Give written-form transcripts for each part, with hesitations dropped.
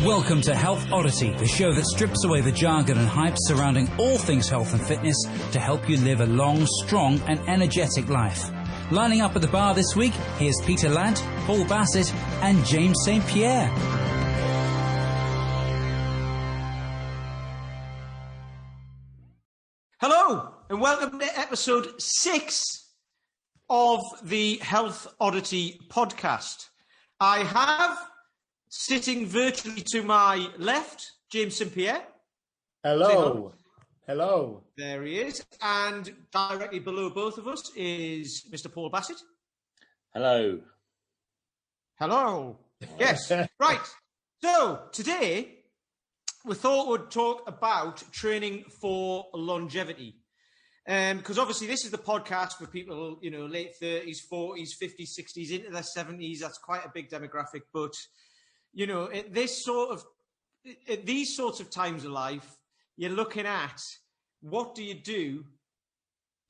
Welcome to Health Oddity, the show that strips away the jargon and hype surrounding all things health and fitness to help you live a long, strong and energetic life. Lining up at the bar this week, here's Peter Ladd, Paul Bassett and James St. Pierre. Hello and welcome to episode 6 of the Health Oddity podcast. I have, sitting virtually to my left, James St. Pierre. Hello. Hello. There he is. And directly below both of us is Mr. Paul Bassett. Hello. Hello. Yes. Right. So today we thought we'd talk about training for longevity. Because obviously this is the podcast for people, you know, late 30s, 40s, 50s, 60s, into their 70s. That's quite a big demographic. But, you know, at these sorts of times of life, you're looking at what do you do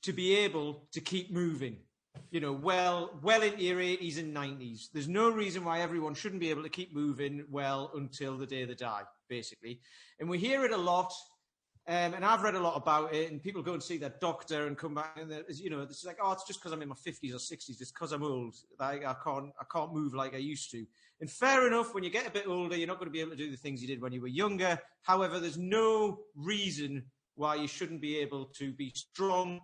to be able to keep moving, you know, well into your 80s and 90s. There's no reason why everyone shouldn't be able to keep moving well until the day they die, basically. And we hear it a lot. And I've read a lot about it, and people go and see their doctor and come back, and you know, it's like, oh, it's just because I'm in my 50s or 60s. It's because I'm old. Like I can't move like I used to. And fair enough, when you get a bit older, you're not going to be able to do the things you did when you were younger. However, there's no reason why you shouldn't be able to be strong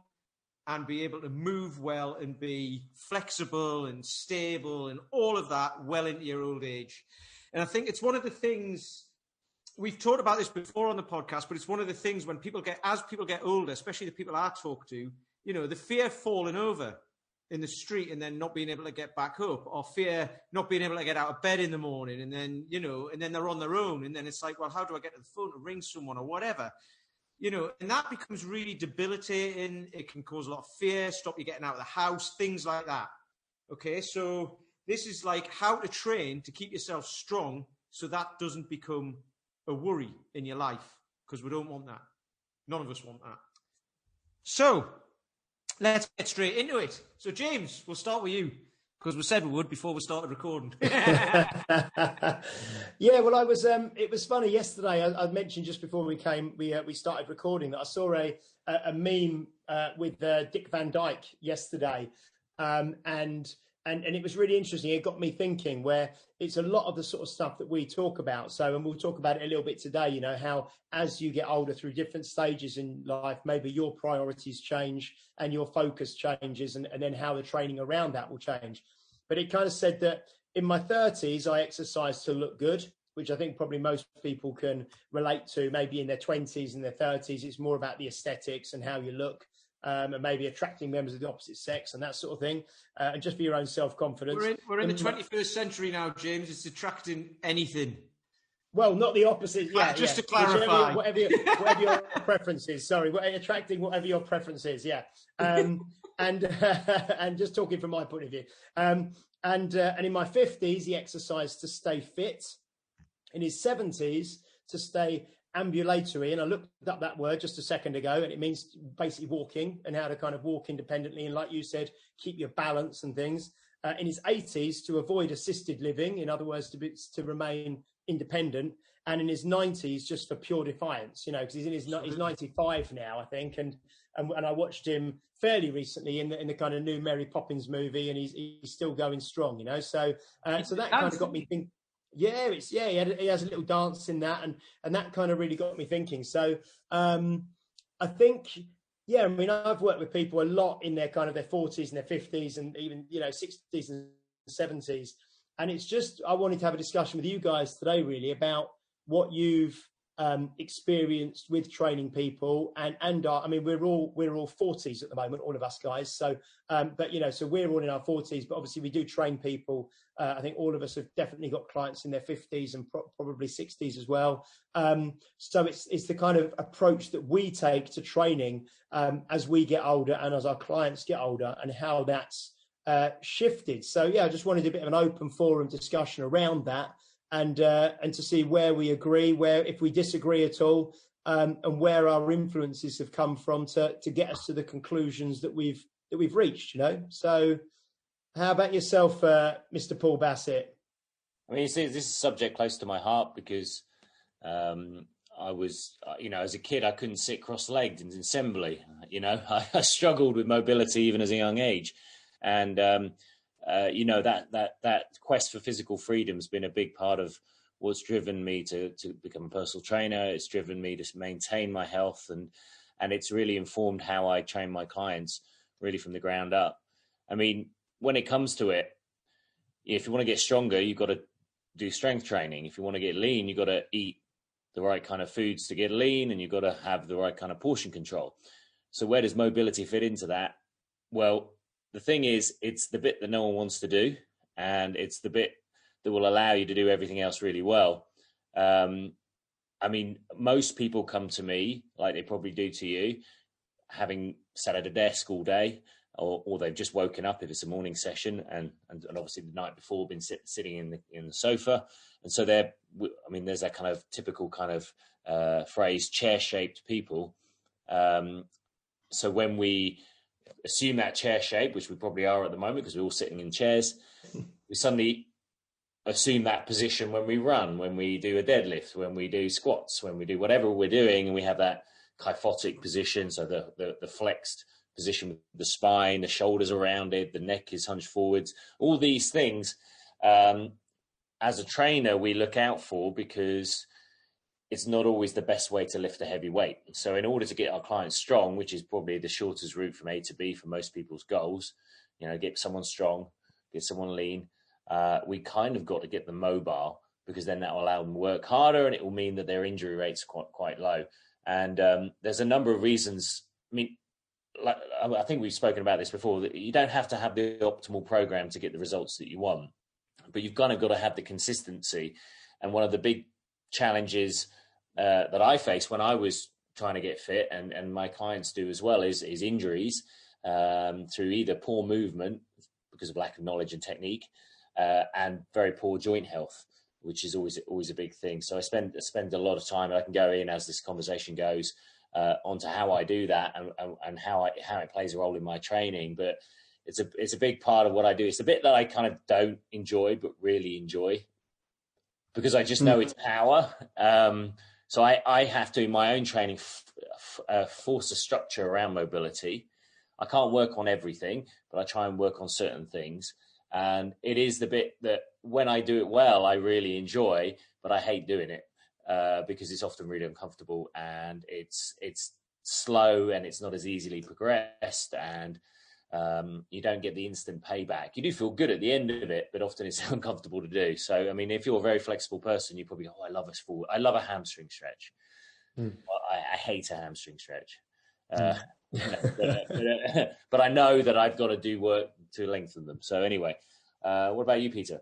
and be able to move well and be flexible and stable and all of that well into your old age. And I think it's one of the things. We've talked about this before on the podcast, but it's one of the things when as people get older, especially the people I talk to, you know, the fear of falling over in the street and then not being able to get back up, or fear not being able to get out of bed in the morning, and then, you know, and then they're on their own, and then it's like, well, how do I get to the phone to ring someone or whatever? You know, and that becomes really debilitating. It can cause a lot of fear, stop you getting out of the house, things like that. Okay, so this is like how to train to keep yourself strong so that doesn't become a worry in your life, because we don't want that. None of us want that. So let's get straight into it. So James, we'll start with you, because we said we would before we started recording. Yeah, well, I was. It was funny yesterday. I mentioned just before we started recording that I saw a meme with Dick Van Dyke yesterday, and it was really interesting. It got me thinking, where it's a lot of the sort of stuff that we talk about. So, and we'll talk about it a little bit today, you know, how as you get older through different stages in life, maybe your priorities change and your focus changes, and then how the training around that will change. But it kind of said that in my 30s, I exercised to look good, which I think probably most people can relate to. Maybe in their 20s and their 30s, it's more about the aesthetics and how you look. And maybe attracting members of the opposite sex and that sort of thing, and just for your own self-confidence. We're in the 21st century now, James. It's attracting anything. Well, not the opposite. Yeah, just to clarify, whatever your preference is. Sorry, attracting whatever your preference is. Yeah, and just talking from my point of view. And in my 50s, he exercised to stay fit. In his 70s, to stay ambulatory, and I looked up that word just a second ago, and it means basically walking and how to kind of walk independently, and like you said, keep your balance and things. In his 80s, to avoid assisted living, in other words, to remain independent, and in his 90s, just for pure defiance, you know, because he's 95 now, I think, and I watched him fairly recently in the kind of new Mary Poppins movie, and he's still going strong, you know. So that kind of got me thinking. Yeah, he has a little dance in that, and that kind of really got me thinking. So I think, yeah, I mean, I've worked with people a lot in their kind of their 40s and their 50s and even, you know, 60s and 70s. And it's just, I wanted to have a discussion with you guys today, really, about what you've experienced with training people, and I mean, we're all 40s at the moment, all of us guys. So, but you know, so we're all in our 40s, but obviously we do train people. I think all of us have definitely got clients in their 50s and probably 60s as well. So it's the kind of approach that we take to training as we get older and as our clients get older, and how that's shifted. So yeah, I just wanted a bit of an open forum discussion around that. And to see where we agree, where if we disagree at all, and where our influences have come from to get us to the conclusions that we've we've reached, you know. So how about yourself, Mr. Paul Bassett? I mean, you see, this is a subject close to my heart because I was, as a kid, I couldn't sit cross-legged in assembly. I struggled with mobility even as a young age, and that quest for physical freedom has been a big part of what's driven me to become a personal trainer. It's driven me to maintain my health, and it's really informed how I train my clients, really from the ground up. I mean, when it comes to it, if you want to get stronger, you've got to do strength training. If you want to get lean, you've got to eat the right kind of foods to get lean, and you've got to have the right kind of portion control. So where does mobility fit into that? Well, the thing is, it's the bit that no one wants to do, and it's the bit that will allow you to do everything else really well. I mean, most people come to me, like they probably do to you, having sat at a desk all day, or they've just woken up if it's a morning session, and obviously the night before been sitting in the sofa, and so there's that kind of typical kind of phrase, chair-shaped people. So when we assume that chair shape, which we probably are at the moment because we're all sitting in chairs, we suddenly assume that position when we run, when we do a deadlift, when we do squats, when we do whatever we're doing, and we have that kyphotic position, so the flexed position with the spine, the shoulders around it, the neck is hunched forwards. All these things, as a trainer, we look out for because it's not always the best way to lift a heavy weight. So in order to get our clients strong, which is probably the shortest route from A to B for most people's goals, get someone strong, get someone lean, we kind of got to get them mobile, because then that will allow them to work harder, and it will mean that their injury rate's quite low. And there's a number of reasons. I mean, I think we've spoken about this before, that you don't have to have the optimal program to get the results that you want, but you've kind of got to have the consistency. And one of the big challenges that I faced when I was trying to get fit, and my clients do as well, is injuries through either poor movement because of lack of knowledge and technique, and very poor joint health, which is always a big thing. So I spend a lot of time, and I can go in as this conversation goes onto how I do that and how it plays a role in my training. But it's a big part of what I do. It's a bit that I kind of don't enjoy, but really enjoy, because I just know it's power. So I have to, in my own training, force a structure around mobility. I can't work on everything, but I try and work on certain things. And it is the bit that when I do it well, I really enjoy, but I hate doing it because it's often really uncomfortable, and it's slow, and it's not as easily progressed, and you don't get the instant payback. You do feel good at the end of it, but often it's uncomfortable to do. So, I mean, if you're a very flexible person, you probably, I love a hamstring stretch. Well, I hate a hamstring stretch. But I know that I've got to do work to lengthen them. So anyway, what about you, Peter?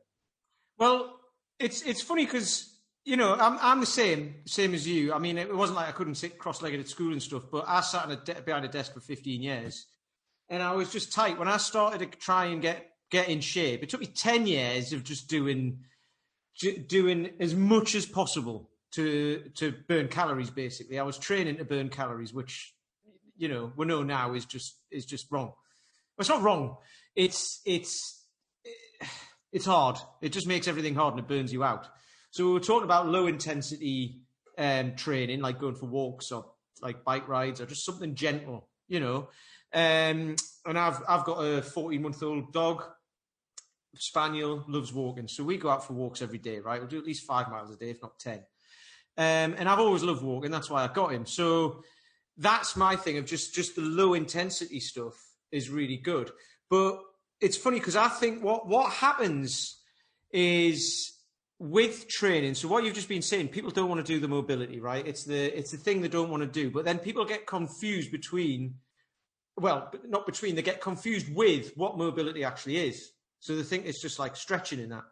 Well, it's funny because, I'm the same as you. I mean, it wasn't like I couldn't sit cross-legged at school and stuff, but I sat behind a desk for 15 years. And I was just tight. When I started to try and get in shape, it took me 10 years of just doing as much as possible to burn calories, basically. I was training to burn calories, which, we know now is just wrong. Well, it's not wrong. It's hard. It just makes everything hard, and it burns you out. So we were talking about low intensity training, like going for walks or like bike rides or just something gentle, And I've got a 14-month-old dog, spaniel, loves walking. So we go out for walks every day, right? We'll do at least 5 miles a day, if not 10. And I've always loved walking. That's why I got him. So that's my thing of just the low intensity stuff is really good. But it's funny because I think what happens is with training. So what you've just been saying, people don't want to do the mobility, right? It's the thing they don't want to do. But then people get confused they get confused with what mobility actually is. So they think it's just like stretching in that.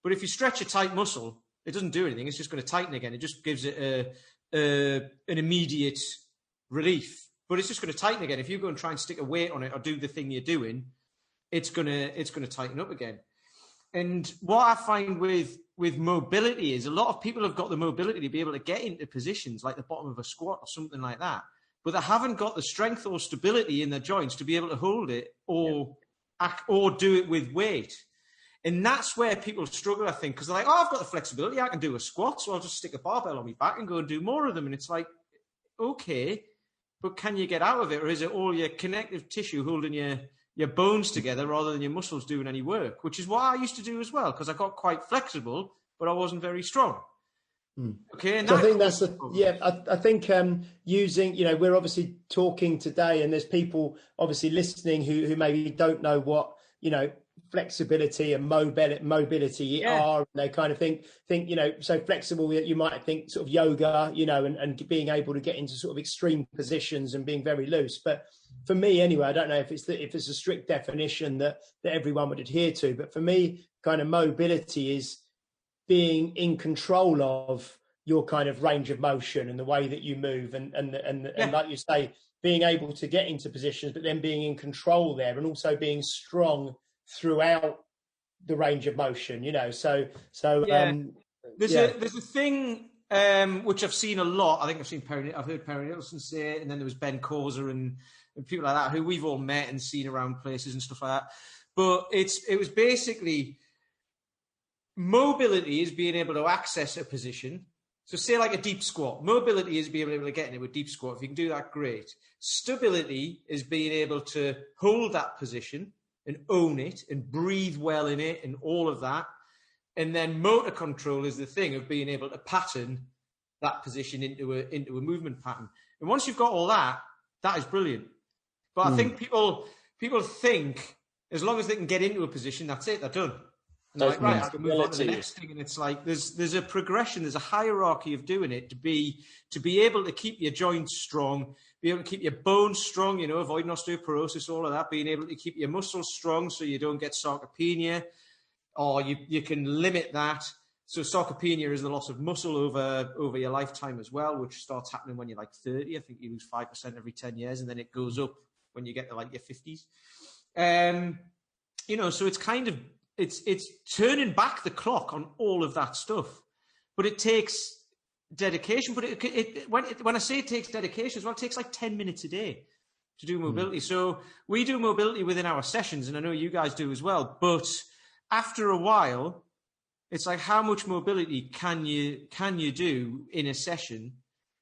But if you stretch a tight muscle, it doesn't do anything. It's just going to tighten again. It just gives it an immediate relief. But it's just going to tighten again. If you go and try and stick a weight on it or do the thing you're doing, it's going to tighten up again. And what I find with mobility is a lot of people have got the mobility to be able to get into positions like the bottom of a squat or something like that, but they haven't got the strength or stability in their joints to be able to hold it or do it with weight. And that's where people struggle, I think, because they're like, oh, I've got the flexibility. I can do a squat, so I'll just stick a barbell on my back and go and do more of them. And it's like, okay, but can you get out of it? Or is it all your connective tissue holding your bones together rather than your muscles doing any work? Which is what I used to do as well, because I got quite flexible, but I wasn't very strong. Okay, and so I think that's I think using, we're obviously talking today, and there's people obviously listening who maybe don't know what flexibility and mobility are. And they kind of think so flexible that you might think sort of yoga, and being able to get into sort of extreme positions and being very loose. But for me anyway, I don't know if it's a strict definition that everyone would adhere to, but for me, kind of mobility is being in control of your kind of range of motion and the way that you move, and like you say, being able to get into positions, but then being in control there, and also being strong throughout the range of motion. There's a thing which I've seen a lot. I think I've heard Perry Nielsen say it, and then there was Ben Causer and people like that who we've all met and seen around places and stuff like that. But it was basically mobility is being able to access a position. So say like a deep squat. Mobility is being able to get into a deep squat. If you can do that, great. Stability is being able to hold that position and own it and breathe well in it and all of that. And then motor control is the thing of being able to pattern that position into a movement pattern. And once you've got all that, that is brilliant. But I think people think as long as they can get into a position, that's it, they're done. And they're like, right, I can move on to the next thing. And it's like there's a progression, there's a hierarchy of doing it to be able to keep your joints strong, be able to keep your bones strong, avoiding osteoporosis, all of that, being able to keep your muscles strong so you don't get sarcopenia, or you can limit that. So sarcopenia is the loss of muscle over your lifetime as well, which starts happening when you're like 30. I think you lose 5% every 10 years, and then it goes up when you get to like your 50s. So it's kind of, it's turning back the clock on all of that stuff, but it takes dedication. But when I say it takes dedication as well, it takes like 10 minutes a day to do mobility. So we do mobility within our sessions, and I know you guys do as well. But after a while, it's like, how much mobility can you do in a session?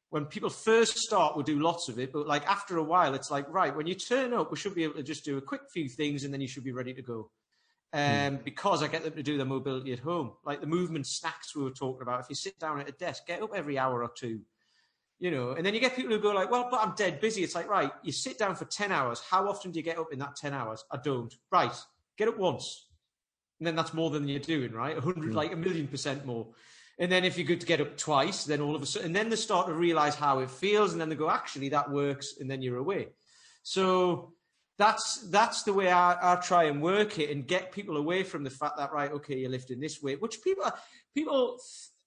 When people first start, we'll do lots of it, but like after a while, it's like, right, when you turn up, we should be able to just do a quick few things, and then you should be ready to go. Because I get them to do their mobility at home, like the movement snacks we were talking about. If you sit down at a desk, get up every hour or two, and then you get people who go like, well, but I'm dead busy. It's like, right, you sit down for 10 hours. How often do you get up in that 10 hours? I don't. Right. Get up once. And then that's more than you're doing, right? 1,000,000% more. And then if you could get up twice, then all of a sudden, and then they start to realize how it feels. And then they go, actually, that works. And then you're away. So that's the way I try and work it, and get people away from the fact that, right, okay, you're lifting this weight, which people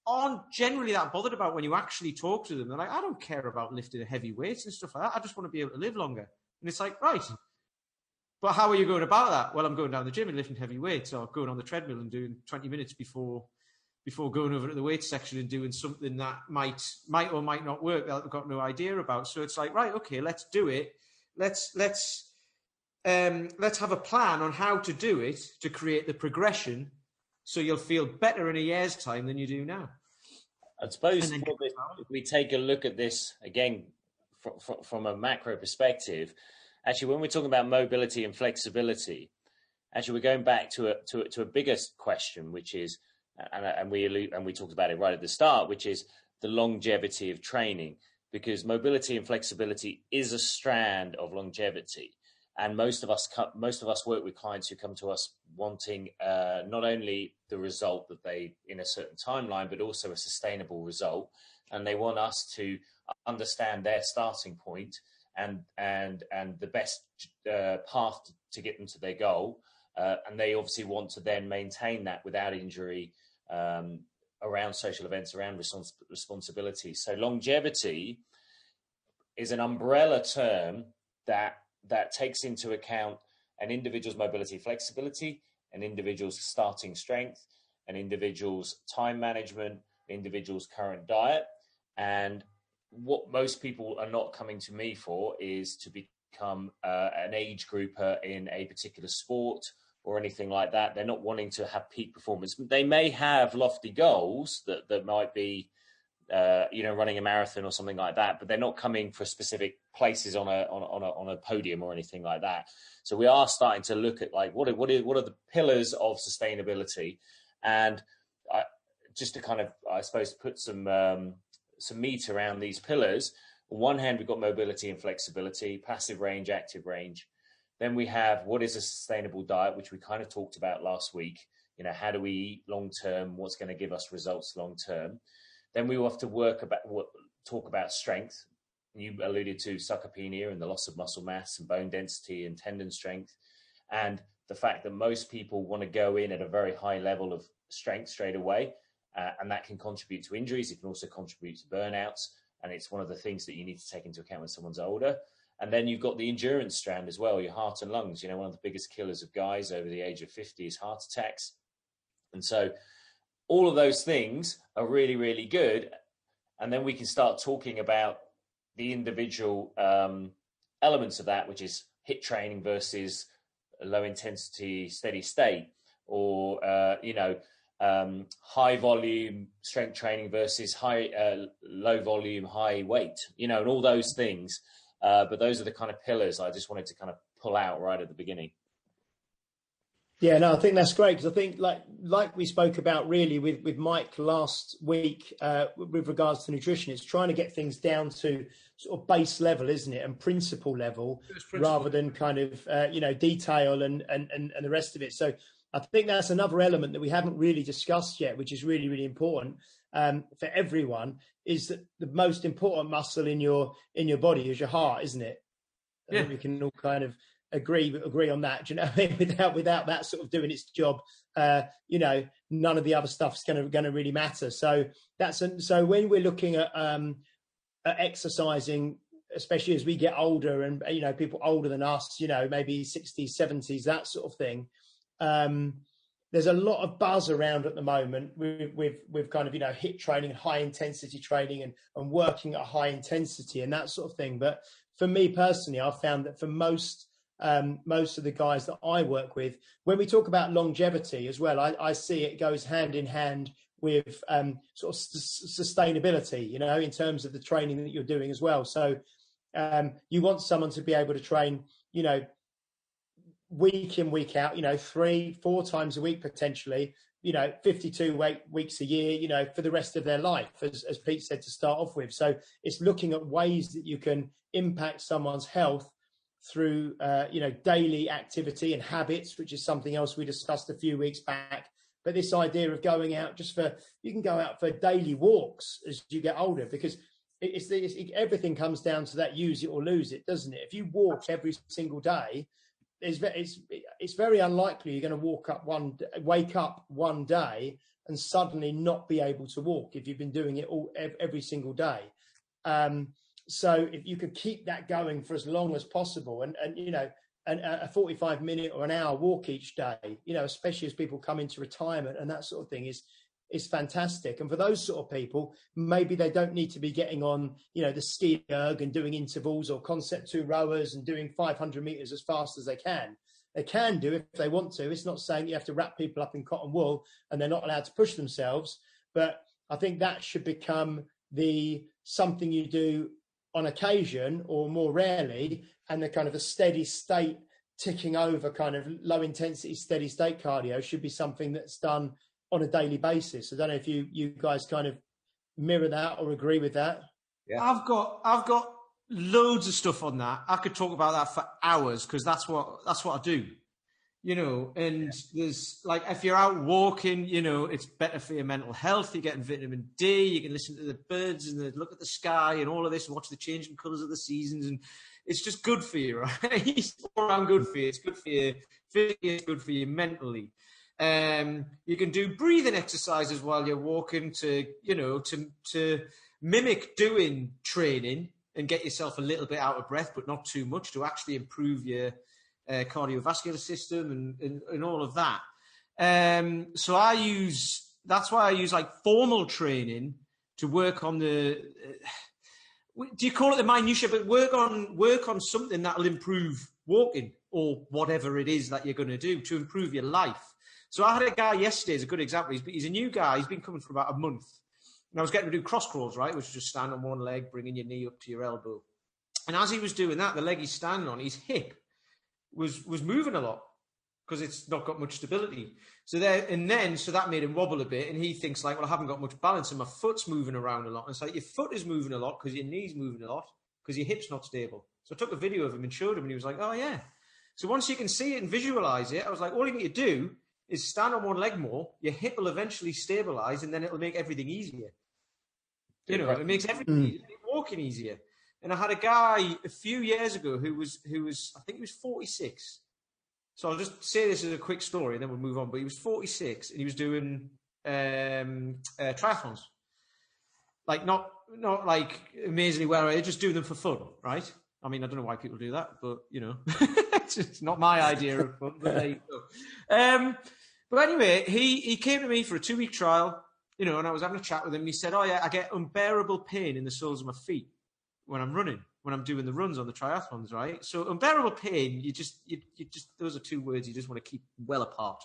aren't generally that bothered about when you actually talk to them. They're like, I don't care about lifting heavy weights and stuff like that. I just want to be able to live longer. And it's like, right, but how are you going about that? Well, I'm going down the gym and lifting heavy weights, or going on the treadmill and doing 20 minutes before going over to the weights section and doing something that might or might not work that I've got no idea about. So it's like, right, okay, let's do it. Let's have a plan on how to do it to create the progression, so you'll feel better in a year's time than you do now. I suppose if we take a look at this again from a macro perspective, actually, when we're talking about mobility and flexibility, actually we're going back to a bigger question, which is, and we talked about it right at the start, which is the longevity of training, because mobility and flexibility is a strand of longevity. And most of us work with clients who come to us wanting not only the result that they in a certain timeline, but also a sustainable result. And they want us to understand their starting point and the best path to get them to their goal. And they obviously want to then maintain that without injury around social events, around responsibility. So longevity is an umbrella term that takes into account an individual's mobility, flexibility, an individual's starting strength, an individual's time management, individual's current diet. And what most people are not coming to me for is to become an age grouper in a particular sport or anything like that. They're not wanting to have peak performance. They may have lofty goals that might be, running a marathon or something like that, but they're not coming for specific places on a podium or anything like that. So we are starting to look at like what are the pillars of sustainability, and just to kind of, I suppose, put some meat around these pillars. On one hand, we've got mobility and flexibility, passive range, active range. Then we have what is a sustainable diet, which we kind of talked about last week. How do we eat long term? What's going to give us results long term? Then we will have to talk about strength. You alluded to sarcopenia and the loss of muscle mass and bone density and tendon strength, and the fact that most people want to go in at a very high level of strength straight away, and that can contribute to injuries. It can also contribute to burnouts, and it's one of the things that you need to take into account when someone's older. And then you've got the endurance strand as well, your heart and lungs. One of the biggest killers of guys over the age of 50 is heart attacks. And so all of those things are really, really good. And then we can start talking about the individual elements of that, which is HIIT training versus low intensity steady state, or high volume strength training versus low volume high weight, and all those things. But those are the kind of pillars I just wanted to kind of pull out right at the beginning. Yeah, no, I think that's great, because I think like we spoke about really with Mike last week with regards to nutrition, it's trying to get things down to sort of base level, isn't it, and principle level, rather than kind of detail and the rest of it. So I think that's another element that we haven't really discussed yet, which is really, really important for everyone, is that the most important muscle in your body is your heart, isn't it? I think we can all kind of agree on that. Do you know what I mean? Without that sort of doing its job, none of the other stuff's going to really matter. So so when we're looking at exercising, especially as we get older, and people older than us, maybe 60s, 70s, that sort of thing. There's a lot of buzz around at the moment with kind of HIIT training and high intensity training and working at high intensity and that sort of thing. But for me personally, I've found that for most of the guys that I work with, when we talk about longevity as well, I see it goes hand in hand with sort of sustainability, in terms of the training that you're doing as well. So you want someone to be able to train, week in, week out, 3-4 times a week potentially, 52 weeks a year, for the rest of their life, as Pete said to start off with. So it's looking at ways that you can impact someone's health through, daily activity and habits, which is something else we discussed a few weeks back. But this idea of going out you can go out for daily walks as you get older, because everything comes down to that use it or lose it, doesn't it? If you walk every single day, it's very unlikely you're going to wake up one day and suddenly not be able to walk if you've been doing it every single day. So if you could keep that going for as long as possible, and a 45-minute or an hour walk each day, especially as people come into retirement and that sort of thing, is fantastic. And for those sort of people, maybe they don't need to be getting on, the ski erg and doing intervals or concept 2 rowers and doing 500 meters as fast as they can. They can do if they want to. It's not saying you have to wrap people up in cotton wool and they're not allowed to push themselves. But I think that should become something you do on occasion or more rarely, and the kind of a steady state ticking over kind of low intensity steady state cardio should be something that's done on a daily basis. I don't know if you guys kind of mirror that or agree with that. Yeah. I've got loads of stuff on that. I could talk about that for hours, because that's what I do. And there's like, if you're out walking, it's better for your mental health. You're getting vitamin D. You can listen to the birds and look at the sky and all of this, and watch the changing colours of the seasons. And it's just good for you, right? It's all around good for you. It's good for you physically. It's good for you mentally. You can do breathing exercises while you're walking to mimic doing training and get yourself a little bit out of breath, but not too much, to actually improve your cardiovascular system and all of that. So that's why I use like formal training to work on do you call it the minutiae, but work on something that'll improve walking or whatever it is that you're going to do to improve your life. So I had a guy yesterday, as a good example. He's a new guy. He's been coming for about a month. And I was getting to do cross crawls, right, which is just stand on one leg, bringing your knee up to your elbow. And as he was doing that, the leg he's standing on, his hip was moving a lot because it's not got much stability. So that made him wobble a bit. And he thinks like, well, I haven't got much balance and my foot's moving around a lot. And it's like, your foot is moving a lot because your knee's moving a lot because your hip's not stable. So I took a video of him and showed him and he was like, oh yeah. So once you can see it and visualize it, I was like, all you need to do is stand on one leg more. Your hip will eventually stabilize and then it'll make everything easier. You know, it makes everything easier, walking easier. And I had a guy a few years ago who was I think he was 46. So I'll just say this as a quick story and then we'll move on. But he was 46 and he was doing triathlons. Like not like amazingly well, just doing them for fun, right? I mean, I don't know why people do that, but you know, it's not my idea of fun, but there you go. But anyway, he came to me for a 2-week trial, you know, and I was having a chat with him and he said, oh yeah, I get unbearable pain in the soles of my feet when I'm running, when I'm doing the runs on the triathlons, right? So unbearable pain, you just those are two words you just want to keep well apart.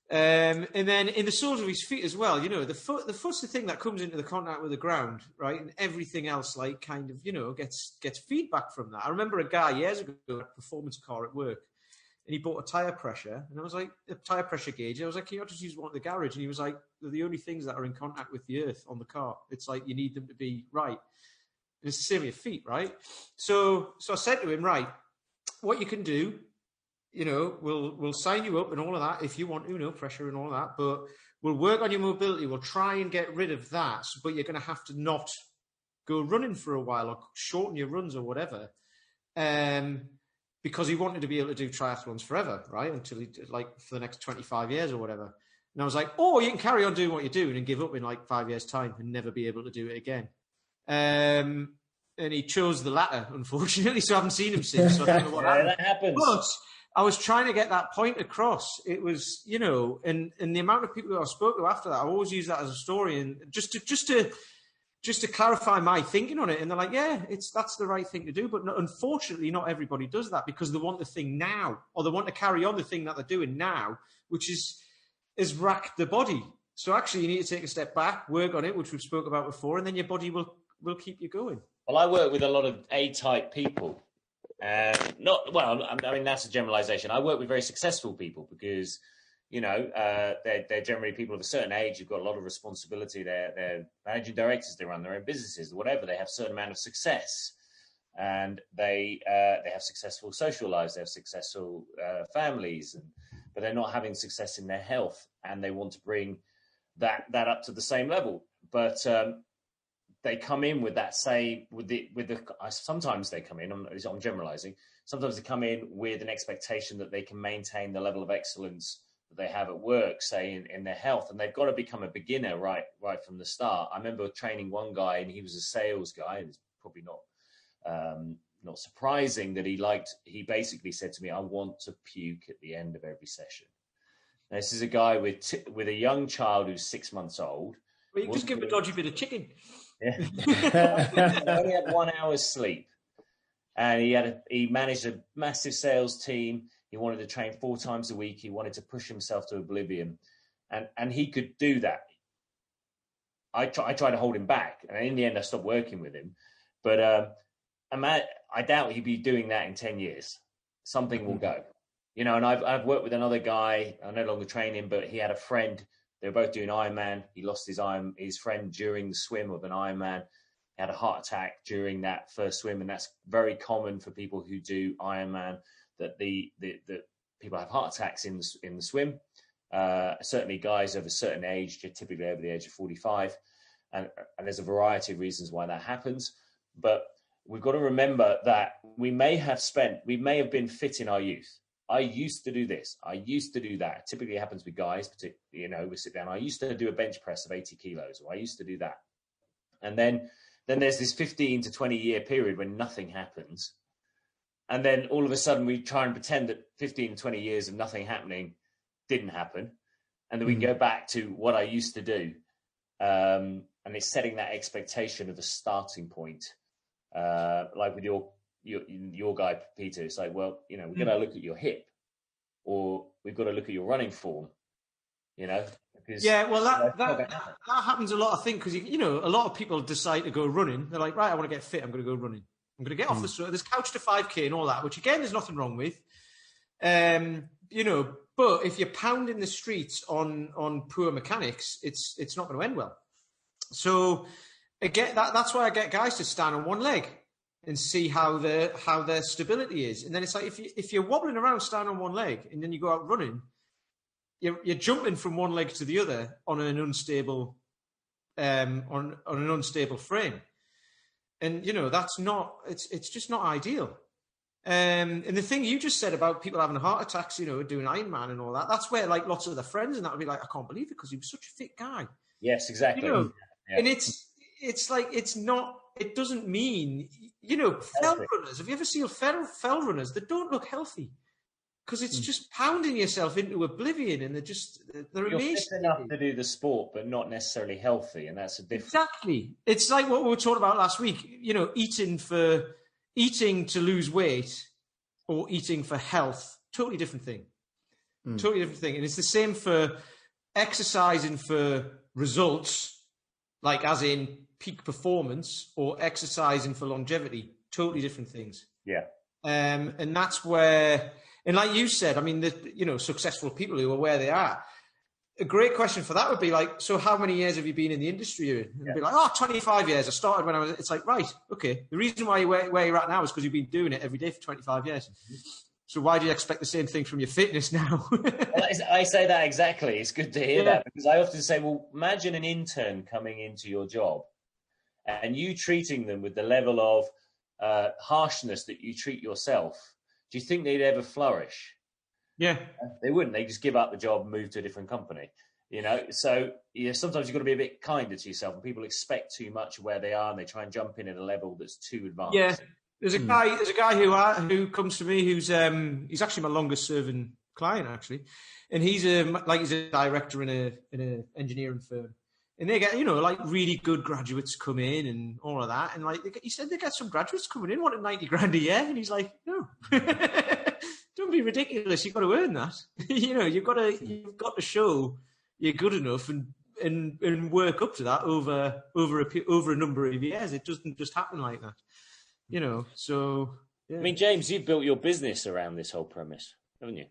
And then in the soles of his feet as well, you know, the foot's the thing that comes into the contact with the ground, right? And everything else, like, kind of, you know, gets feedback from that. I remember a guy years ago, a performance car at work, and he bought a tire pressure, and I was like, a tire pressure gauge. I was like, can you not just use one at the garage? And he was like, they're the only things that are in contact with the earth on the car. It's like, you need them to be right. And it's the same with your feet, right? So I said to him, right, what you can do, you know, we'll sign you up and all of that if you want to, you know, pressure and all that, but we'll work on your mobility. We'll try and get rid of that, but you're going to have to not go running for a while or shorten your runs or whatever. Because he wanted to be able to do triathlons forever, right? Until he, like, for the next 25 years or whatever. And I was like, oh, you can carry on doing what you're doing and give up in like 5 years' time and never be able to do it again. And he chose the latter, unfortunately, so I haven't seen him since. So I don't know what happened. That happens. But I was trying to get that point across. It was, you know, and the amount of people who I spoke to after that, I always use that as a story, and just to clarify my thinking on it. And they're like, yeah, that's the right thing to do. But unfortunately, not everybody does that because they want the thing now, or they want to carry on the thing that they're doing now, which is rack the body. So actually, you need to take a step back, work on it, which we've spoke about before, and then your body will keep you going. Well, I work with a lot of A-type people. I mean, that's a generalization. I work with very successful people because, you know, they're generally people of a certain age who've got a lot of responsibility. They're managing directors. They run their own businesses, whatever. They have a certain amount of success, and they have successful social lives. They have successful families, but they're not having success in their health, and they want to bring that up to the same level. But they come in with that sometimes they come in, I'm generalizing, sometimes they come in with an expectation that they can maintain the level of excellence that they have at work, say in their health, and they've got to become a beginner right from the start. I remember training one guy, and he was a sales guy, and it's probably not surprising that he basically said to me, I want to puke at the end of every session. Now, this is a guy with a young child who's 6 months old. Well, you just give him a dodgy bit of chicken. Yeah. He only had 1 hour's sleep, and he managed a massive sales team. He wanted to train 4 times a week. He wanted to push himself to oblivion, and he could do that. I tried to hold him back, and in the end, I stopped working with him. But I doubt he'd be doing that in 10 years. Something will go, you know. And I've worked with another guy. I no longer train him, but he had a friend. They were both doing Ironman. He lost his friend during the swim of an Ironman. He had a heart attack during that first swim, and that's very common for people who do Ironman. That the people have heart attacks in the swim. Certainly, guys of a certain age, typically over the age of 45, and there's a variety of reasons why that happens. But we've got to remember that we may have been fit in our youth. I used to do this. I used to do that. Typically it happens with guys, particularly, you know, we sit down. I used to do a bench press of 80 kilos, or I used to do that. And then there's this 15 to 20 year period when nothing happens. And then all of a sudden we try and pretend that 15, 20 years of nothing happening didn't happen. And then we can go back to what I used to do. And it's setting that expectation of a starting point. Like with your your guy, Peter, it's like, well, we're going to look at your hip, or we've got to look at your running form, because that happens a lot, I think, because a lot of people decide to go running. They're like, right, I want to get fit. I'm going to go running. I'm going to get off the there's couch to 5K and all that, which again, there's nothing wrong with. But if you're pounding the streets on poor mechanics, it's not going to end well. So again, that's why I get guys to stand on one leg and see how their stability is. And then it's like if you're wobbling around standing on one leg and then you go out running, you're jumping from one leg to the other on an unstable on an unstable frame. And that's not it's just not ideal. And the thing you just said about people having heart attacks, doing Ironman and all that, that's where like lots of their friends and that would be like, I can't believe it because he was such a fit guy. Yes, exactly. Yeah. And it's like, it doesn't mean, fell runners. Have you ever seen fell runners that don't look healthy? Because it's just pounding yourself into oblivion, and they're You're amazing. fit enough to do the sport, but not necessarily healthy, and that's a difference. Exactly. It's like what we were talking about last week. Eating to lose weight or eating for health, totally different thing. Totally different thing. And it's the same for exercising for results, like as in peak performance, or exercising for longevity, totally different things. Yeah. And that's where, and like you said, I mean, successful people who are where they are, a great question for that would be like, so how many years have you been in the industry? And be like, 25 years. I started when I was, it's like, right, okay. The reason why you're where you're at now is because you've been doing it every day for 25 years. So why do you expect the same thing from your fitness now? I say that exactly. It's good to hear that, because I often say, well, imagine an intern coming into your job and you treating them with the level of harshness that you treat yourself. Do you think they'd ever flourish? Yeah, they wouldn't. They just give up the job and move to a different company. So sometimes you've got to be a bit kinder to yourself, and people expect too much of where they are, and they try and jump in at a level that's too advanced. Yeah, there's a guy who comes to me who's he's actually my longest serving client actually, and he's a director in a engineering firm, and they get like really good graduates come in and all of that, and like he said they get some graduates coming in wanting 90 grand a year, and he's like, no. Don't be ridiculous. You've got to earn that. You've got to show you're good enough and work up to that over a number of years. It doesn't just happen like that. So yeah. I mean, James, you've built your business around this whole premise, haven't you?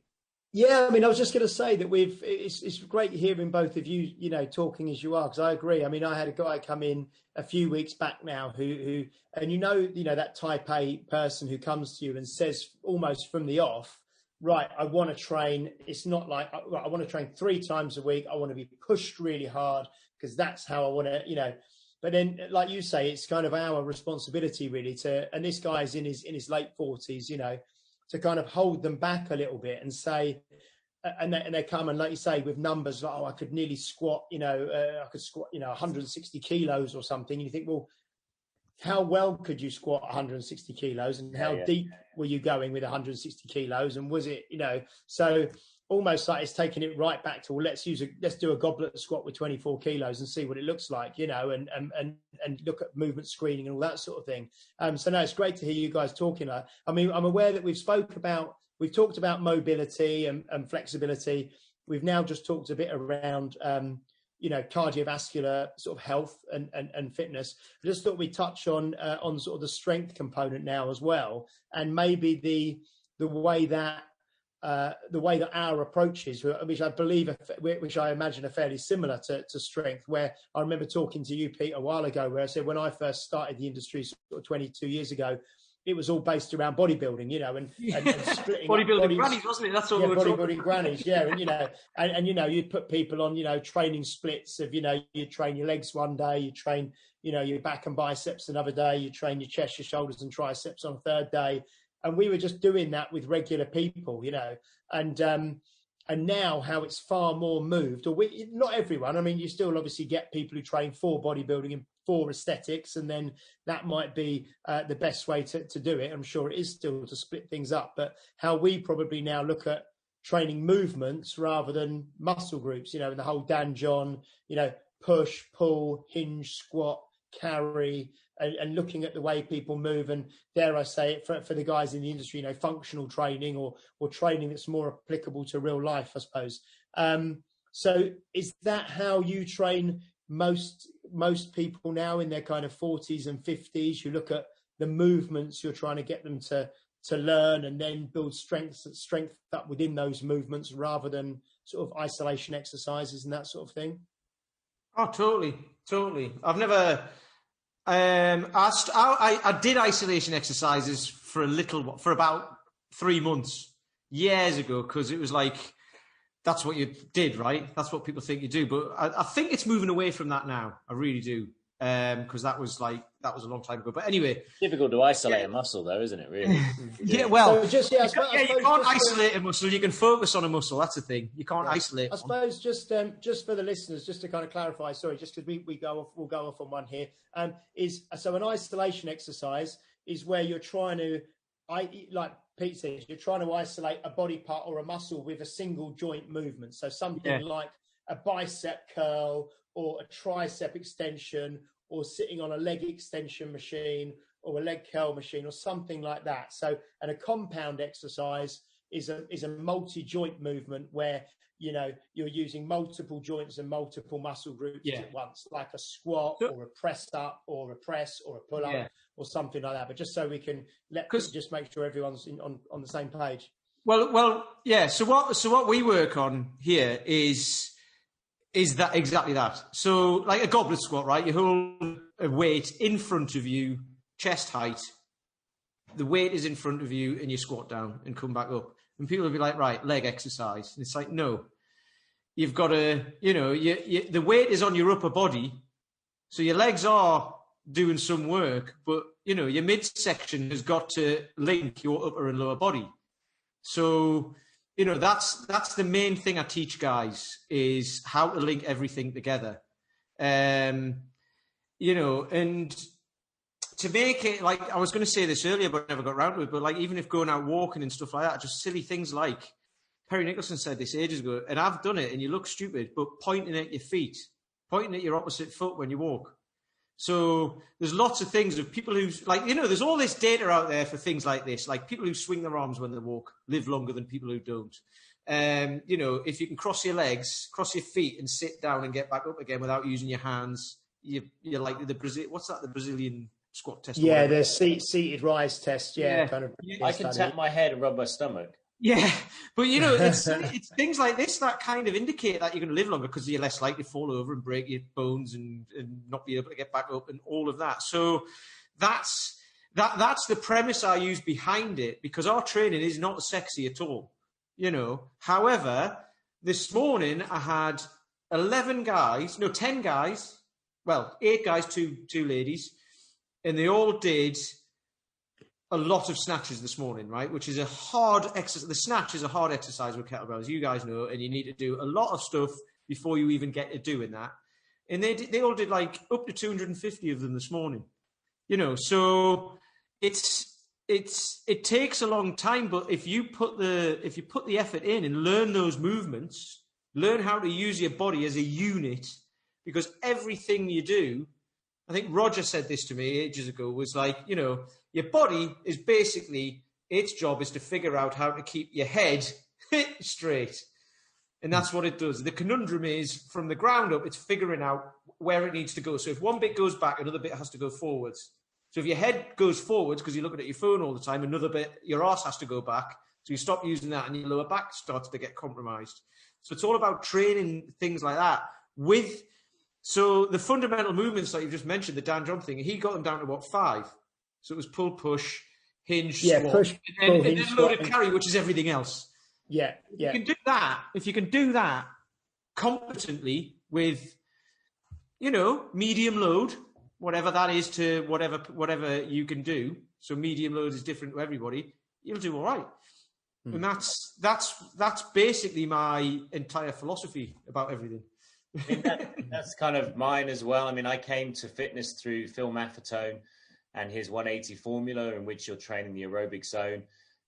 Yeah, I mean, I was just going to say that it's great hearing both of you, talking as you are, because I agree. I mean, I had a guy come in a few weeks back now who that type A person who comes to you and says almost from the off, right, I want to train. It's not like I want to train 3 times a week. I want to be pushed really hard because that's how I want to, But then, like you say, it's kind of our responsibility really and this guy's in his late 40s, to kind of hold them back a little bit and say, and they come and like you say with numbers like, I could nearly squat, I could squat, 160 kilos or something. And you think, well, how well could you squat 160 kilos, and how deep were you going with 160 kilos? And was it, so almost like it's taking it right back to, well, let's do a goblet squat with 24 kilos and see what it looks like, and look at movement screening and all that sort of thing. So no, it's great to hear you guys talking. I mean, I'm aware that we've talked about mobility and flexibility. We've now just talked a bit around, cardiovascular sort of health and fitness. I just thought we'd touch on sort of the strength component now as well, and maybe the way that our approach is, which I imagine are fairly similar to strength, where I remember talking to you, Pete, a while ago, where I said when I first started the industry sort of 22 years ago, it was all based around bodybuilding, and splitting bodybuilding grannies, wasn't it? That's all. Yeah, bodybuilding grannies, yeah, and you'd put people on, training splits of, you train your legs one day, you train, your back and biceps another day, you train your chest, your shoulders, and triceps on a third day, and we were just doing that with regular people, and now how it's far more moved, or not everyone. I mean, you still obviously get people who train for bodybuilding and for aesthetics, and then that might be the best way to do it. I'm sure it is still to split things up, but how we probably now look at training movements rather than muscle groups, and the whole Dan John, push, pull, hinge, squat, carry, and looking at the way people move, and dare I say it, for the guys in the industry, functional training or training that's more applicable to real life, I suppose. So is that how you train most people now in their kind of 40s and 50s? You look at the movements you're trying to get them to learn, and then build strength up within those movements, rather than sort of isolation exercises and that sort of thing? Oh, totally. I've never I did isolation exercises for about 3 months years ago, because it was like, that's what you did, right? That's what people think you do. But I think it's moving away from that now. I really do. Because that was a long time ago. But anyway, difficult to isolate a muscle, though, isn't it? Really? Yeah. Well, so you can't isolate a muscle. You can focus on a muscle. That's the thing. You can't isolate. I suppose just for the listeners, just to kind of clarify. Sorry, just because we'll go off on one here. So an isolation exercise is where you're trying to, like Pete says, you're trying to isolate a body part or a muscle with a single joint movement. So something like a bicep curl, or a tricep extension, or sitting on a leg extension machine, or a leg curl machine, or something like that. So, and a compound exercise is a multi-joint movement where, you're using multiple joints and multiple muscle groups at once, like a squat or a press up or a press or a pull up or something like that. But just so we can just make sure everyone's on the same page. Well, yeah. So what we work on here is that exactly that. So like a goblet squat, right? You hold a weight in front of you, chest height. The weight is in front of you, and you squat down and come back up. And people will be like, right, leg exercise. And it's like, no, you've got to, the weight is on your upper body. So your legs are doing some work, but, your midsection has got to link your upper and lower body. So, that's the main thing I teach guys, is how to link everything together. And to make it, like, I was going to say this earlier, but I never got around to it, but like, even if going out walking and stuff like that, just silly things like, Perry Nicholson said this ages ago, and I've done it, and you look stupid, but pointing at your feet, pointing at your opposite foot when you walk. So there's lots of things of people who, like, there's all this data out there for things like this, like people who swing their arms when they walk live longer than people who don't. If you can cross your legs, cross your feet, and sit down and get back up again without using your hands, you're like the Brazilian squat test. Yeah, the seated rise test. Yeah, kind of. I can tap my head and rub my stomach. Yeah, but it's things like this that kind of indicate that you're going to live longer, because you're less likely to fall over and break your bones and not be able to get back up and all of that. So that's the premise I use behind it, because our training is not sexy at all. However, this morning I had 10 guys, well, 8 guys, two ladies, and they all did a lot of snatches this morning, right? Which is a hard exercise. The snatch is a hard exercise with kettlebells, you guys know, and you need to do a lot of stuff before you even get to doing that. And they all did like up to 250 of them this morning. So it takes a long time, but if you put the effort in and learn those movements, learn how to use your body as a unit, because everything you do, I think Roger said this to me ages ago, was like, your body is basically, its job is to figure out how to keep your head straight. And that's what it does. The conundrum is, from the ground up, it's figuring out where it needs to go. So if one bit goes back, another bit has to go forwards. So if your head goes forwards because you're looking at your phone all the time, another bit, your arse has to go back. So you stop using that and your lower back starts to get compromised. So it's all about training things like that so the fundamental movements that you've just mentioned, the Dan John thing, he got them down to 5. So it was pull, push, hinge, squat, push, and then load of carry, which is everything else. Yeah. If you can do that competently with, medium load, whatever that is to whatever you can do. So medium load is different to everybody. You'll do all right. And that's basically my entire philosophy about everything. That's kind of mine as well. I mean, I came to fitness through Phil Maffetone and his 180 formula, in which you're training the aerobic zone,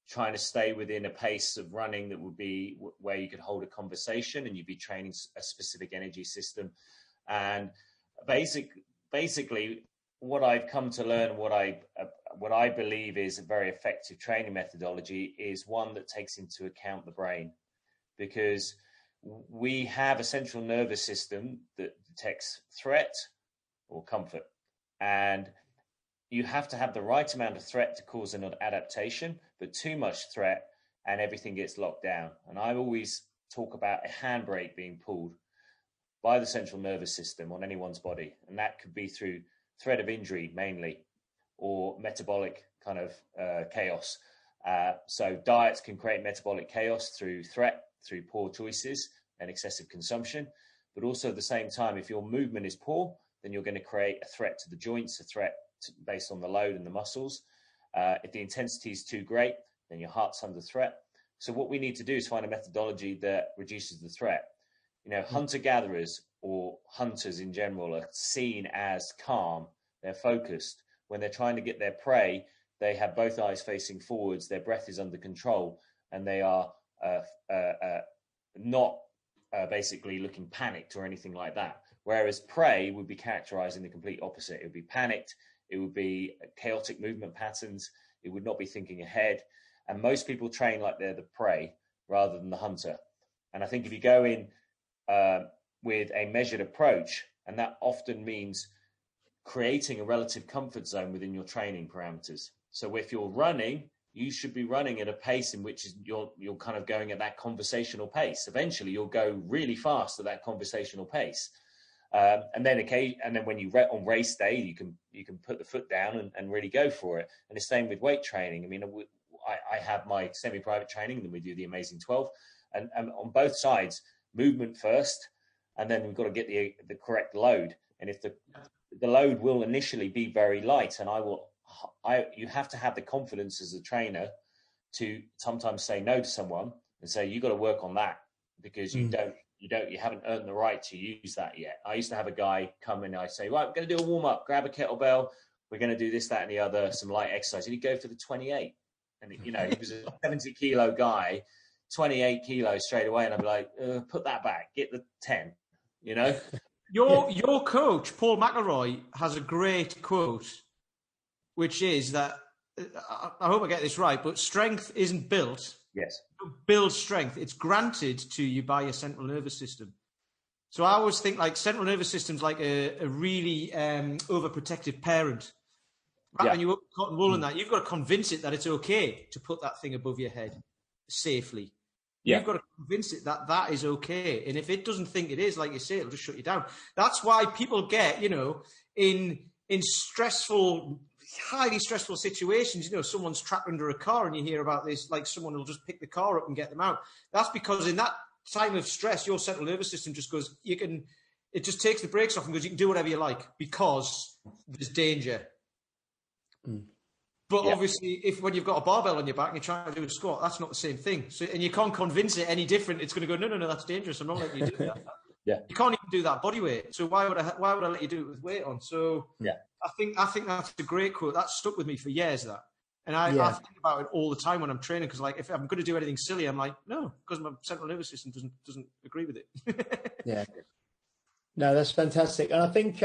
trying to stay within a pace of running that would be where you could hold a conversation and you'd be training a specific energy system. And basically, what I've come to learn, what I believe is a very effective training methodology, is one that takes into account the brain, because we have a central nervous system that detects threat or comfort, and you have to have the right amount of threat to cause an adaptation, but too much threat and everything gets locked down. And I always talk about a handbrake being pulled by the central nervous system on anyone's body, and that could be through threat of injury mainly, or metabolic kind of chaos. So diets can create metabolic chaos through threat, through poor choices and excessive consumption. But also at the same time, if your movement is poor, then you're going to create a threat to the joints, a threat based on the load and the muscles. If the intensity is too great, then your heart's under threat. So what we need to do is find a methodology that reduces the threat. You know, hunter-gatherers or hunters in general are seen as calm. They're focused. When they're trying to get their prey, they have both eyes facing forwards, their breath is under control, and they are not basically looking panicked or anything like that. Whereas prey would be characterized in the complete opposite. It would be panicked. It would be chaotic movement patterns. It would not be thinking ahead. And most people train like they're the prey rather than the hunter. And I think if you go in with a measured approach, and that often means creating a relative comfort zone within your training parameters. So if you're running, you should be running at a pace in which you're kind of going at that conversational pace. Eventually, you'll go really fast at that conversational pace. And then when you on race day, you can put the foot down and really go for it. And the same with weight training. I mean, I have my semi-private training, and then we do the Amazing 12, and on both sides, movement first, and then we've got to get the correct load. And if the load will initially be very light, and you have to have the confidence as a trainer to sometimes say no to someone and say, you got to work on that, because you haven't earned the right to use that yet. I used to have a guy come in and I say, right, we're going to do a warm up, grab a kettlebell. We're going to do this, that, and the other, some light exercise. And he'd go for the 28. And, he was a 70 kilo guy, 28 kilos straight away. And I'd be like, put that back, get the 10, Your coach, Paul McElroy, has a great quote, which is that, I hope I get this right, but strength isn't built. Yes. Build strength. It's granted to you by your central nervous system. So I always think like central nervous system's like a really overprotective parent. Right? And you put cotton wool in that. You've got to convince it that it's okay to put that thing above your head safely. You've got to convince it that that is okay. And if it doesn't think it is, like you say, it'll just shut you down. That's why people get, in stressful, highly stressful situations, someone's trapped under a car and you hear about this, like someone will just pick the car up and get them out. That's because in that time of stress, your central nervous system just goes, it just takes the brakes off and goes, you can do whatever you like because there's danger. But obviously, when you've got a barbell on your back and you're trying to do a squat, that's not the same thing. So, and you can't convince it any different. It's going to go, no, that's dangerous. I'm not letting you do that. You can't even do that body weight. So why would I let you do it with weight on? So I think that's a great quote. That stuck with me for years. And I think about it all the time when I'm training, because like if I'm going to do anything silly, I'm like, no, because my central nervous system doesn't agree with it. No, that's fantastic. And I think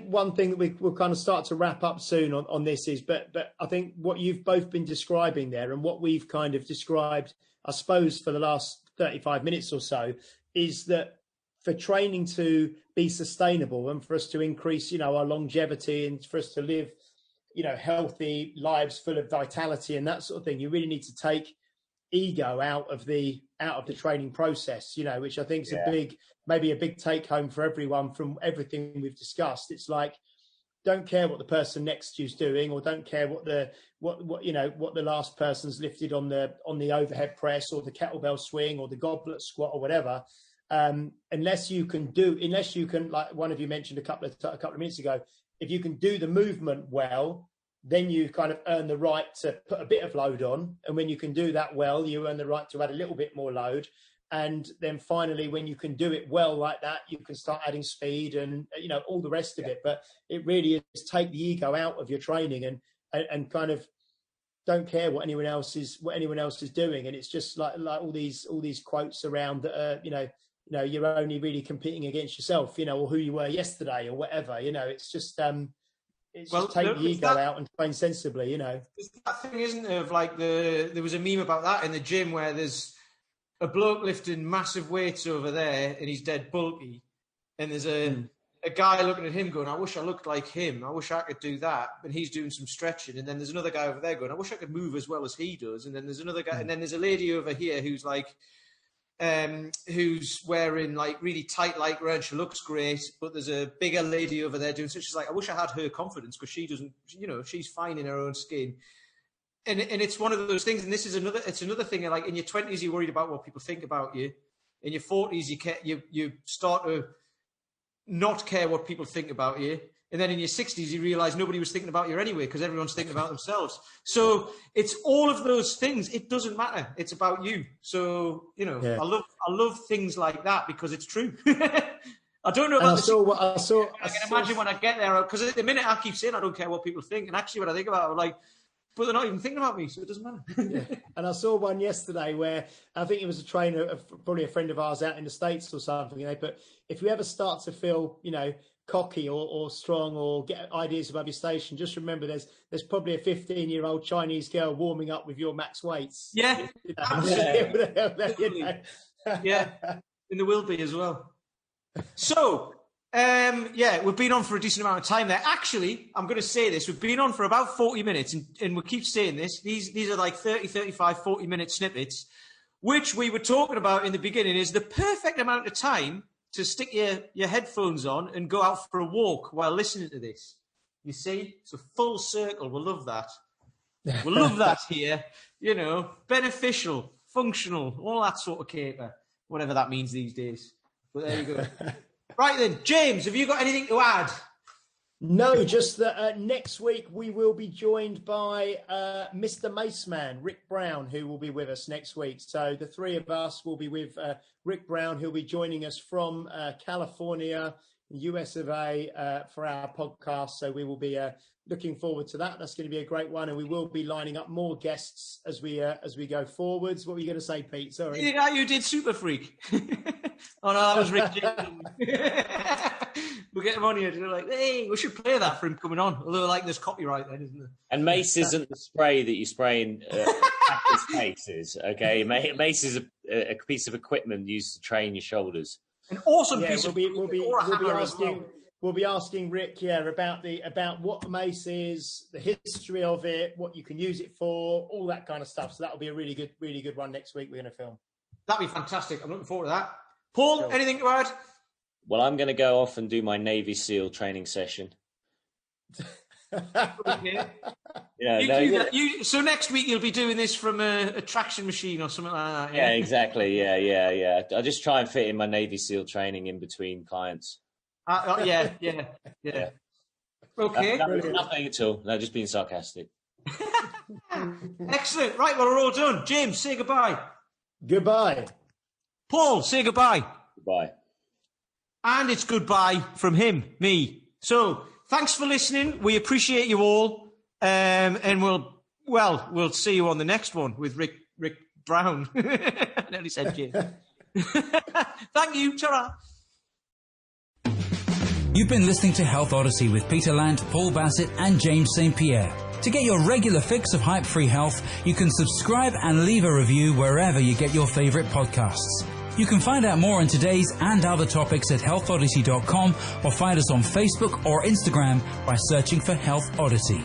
one thing that we'll kind of start to wrap up soon on this is, but I think what you've both been describing there and what we've kind of described, I suppose, for the last 35 minutes or so, is that for training to be sustainable and for us to increase, our longevity and for us to live, healthy lives full of vitality and that sort of thing, you really need to take ego out of the training process, which I think is maybe a big take home for everyone from everything we've discussed. It's like, don't care what the person next to you's doing, or don't care what the last person's lifted on the overhead press or the kettlebell swing or the goblet squat or whatever. Unless you can, like one of you mentioned a couple of minutes ago, if you can do the movement well, then you kind of earn the right to put a bit of load on. And when you can do that well, you earn the right to add a little bit more load. And then finally, when you can do it well like that, you can start adding speed and, all the rest of it. But it really is take the ego out of your training and kind of don't care what anyone else is doing. And it's just like all these quotes around that, you're only really competing against yourself, or who you were yesterday or whatever, it's just, It's Well, just take the ego that- out and train sensibly, you know. There's that thing, isn't there, of like there was a meme about that in the gym where there's a bloke lifting massive weights over there and he's dead bulky, and there's a guy looking at him going, I wish I looked like him, I wish I could do that, and he's doing some stretching, and then there's another guy over there going, I wish I could move as well as he does, and then there's another guy, and then there's a lady over here who's like who's wearing like really tight lycra and she looks great, but there's a bigger lady over there doing so. She's like, I wish I had her confidence because she doesn't, you know, she's fine in her own skin. And it's one of those things, and this is another thing, like in your 20s, you're worried about what people think about you. In your 40s, you start to not care what people think about you. And then in your 60s, you realise nobody was thinking about you anyway because everyone's thinking about themselves. So it's all of those things. It doesn't matter. It's about you. So, you know, yeah. I love things like that because it's true. I don't know about I can imagine when I get there, because at the minute I keep saying I don't care what people think. And actually when I think about it, I'm like, but they're not even thinking about me, so it doesn't matter. Yeah. And I saw one yesterday where I think it was a trainer, probably a friend of ours out in the States or something, you know, but if you ever start to feel, you know, cocky or strong or get ideas above your station, just remember there's probably a 15-year-old Chinese girl warming up with your max weights. Yeah. You know? Yeah, and there will be as well. So, yeah, we've been on for a decent amount of time there. Actually, I'm going to say this. We've been on for about 40 minutes, and we keep saying this. These are like 30, 35, 40-minute snippets, which we were talking about in the beginning is the perfect amount of time to stick your headphones on and go out for a walk while listening to this. You see? It's a full circle. We'll love that. We'll love that here. You know, beneficial, functional, all that sort of caper, whatever that means these days. But there you go. Right then, James, have you got anything to add? No, just that next week we will be joined by Mr. Maceman, Rick Brown, who will be with us next week. So the three of us will be with Rick Brown, who'll be joining us from California, US of A, for our podcast. So we will be looking forward to that. That's going to be a great one, and we will be lining up more guests as we go forwards. What were you going to say, Pete? Sorry. The guy who did Super Freak. Oh no, that was Rick James. We'll get him on here. They're like, hey, we should play that for him coming on. Although, like, there's copyright then, isn't there? And mace isn't the spray that you spray in practice cases, okay? Mace is a piece of equipment used to train your shoulders. An awesome piece of We'll be asking Rick, about what mace is, the history of it, what you can use it for, all that kind of stuff. So that'll be a really good one next week. We're going to film. That'd be fantastic. I'm looking forward to that. Paul, sure. Anything to add? Well, I'm going to go off and do my Navy SEAL training session. Okay. So next week you'll be doing this from a traction machine or something like that. Yeah, exactly. Yeah. I just try and fit in my Navy SEAL training in between clients. Yeah. Okay. Nothing at all. No, just being sarcastic. Excellent. Right, well, we're all done. James, say goodbye. Goodbye. Paul, say goodbye. Goodbye. And it's goodbye from him, me. So, thanks for listening. We appreciate you all. And we'll see you on the next one with Rick Brown. I nearly said James. Thank you. Ta-ra. You've been listening to Health Odyssey with Peter Lant, Paul Bassett and James St. Pierre. To get your regular fix of hype-free health, you can subscribe and leave a review wherever you get your favourite podcasts. You can find out more on today's and other topics at healthodyssey.com or find us on Facebook or Instagram by searching for Health Odyssey.